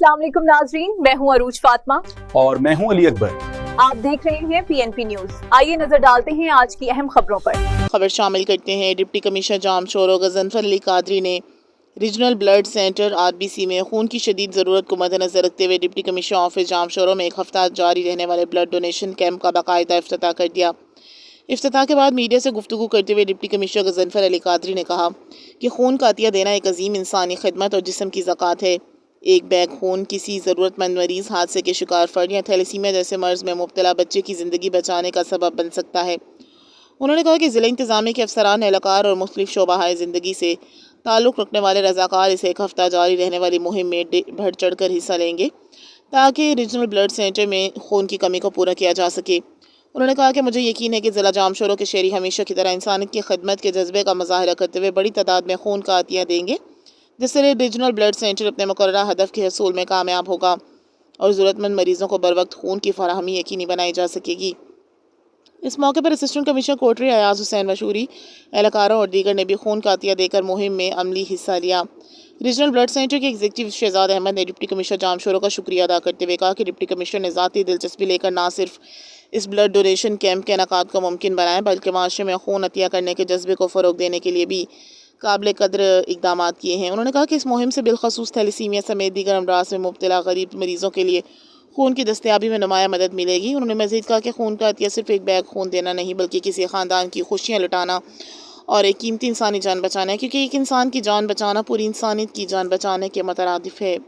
अस्सलाम वालेकुम नाजरीन, मैं हूं अरूज फातिमा और मैं हूं अली अकबर। आप देख रहे हैं PNP न्यूज। आइए नजर डालते हैं आज की अहम खबरों पर। खबर शामिल करते हैं। डिप्टी कमिश्नर जामशोरो गजनफर अली कादरी ने रीजनल ब्लड सेंटर RBC में खून की शदीद ज़रूरत को मद्देनजर रखते हुए डिप्टी कमिश्नर ऑफिस जामशोरो में एक हफ्ता जारी रहने वाले ब्लड डोनेशन कैंप का बाकायदा इफ्तिताह कर दिया। इफ्तिताह के बाद मीडिया से गुफ्तगू करते हुए डिप्टी कमिश्नर गजनफर अली कादरी ने कहा कि खून का अतिया देना एक अजीम इंसानी खिदमत और जिस्म की ज़कात है। एक बैग खून किसी ज़रूरतमंद मरीज़, हादसे के शिकार फर्द या थैलेसीमिया जैसे मर्ज़ में मुब्तला बच्चे की ज़िंदगी बचाने का सबब बन सकता है। उन्होंने कहा कि ज़िला इंतज़ामिया के अफसरान, एहलकार और मुख्तलिफ शोबाहाए ज़िंदगी से ताल्लुक़ रखने वाले रज़ाकार इस एक हफ़्ता जारी रहने वाली मुहिम में बढ़ चढ़ कर हिस्सा लेंगे ताकि रीजनल ब्लड सेंटर में खून की कमी को पूरा किया जा सके। उन्होंने कहा कि मुझे यकीन है कि ज़िला जामशोरो के शहरी हमेशा की तरह इंसानियत की खिदमत के जज्बे का मुज़ाहरा करते हुए बड़ी तादाद में खून का अतिया देंगे, जिससे रीजनल ब्लड सेंटर अपने मुकर्ररा हदफ के हसूल में कामयाब होगा और ज़रूरतमंद मरीज़ों को बर वक्त खून की फराहमी यकीनी बनाई जा सकेगी। इस मौके पर असिस्टेंट कमिश्नर कोटरी अयाज हुसैन मशहूरी, एहलकारों और दीगर ने भी खून का अतिया देकर मुहिम में अमली हिस्सा लिया। रीजनल ब्लड सेंटर के एग्जीक्यूटिव शहजाद अहमद ने डिप्टी कमिश्नर जामशोरो का शुक्रिया अदा करते हुए कहा कि डिप्टी कमिश्नर ने ज़ाती दिलचस्पी लेकर न सिर्फ इस ब्लड डोनेशन कैंप के इनेकाद को मुमकिन बनाया, बल्कि माशरे में खून अतिया करने के जज्बे को फ़रोग देने के लिए भी काबिल कदर इकदाम किए हैं। उन्होंने कहा कि इस मुहिम से बिलखसूस थैलेसीमिया समेत दीगर अमराज में मुब्तला गरीब मरीज़ों के लिए खून की दस्तयाबी में नुमाया मदद मिलेगी। उन्होंने मज़ीद कहा कि खून का अतिया सिर्फ एक बैग खून देना नहीं, बल्कि किसी ख़ानदान की खुशियाँ लुटाना और एक कीमती इंसानी जान बचाना है, क्योंकि एक इंसान की जान बचाना पूरी इंसानियत की जान बचाने के मुतरादिफ है।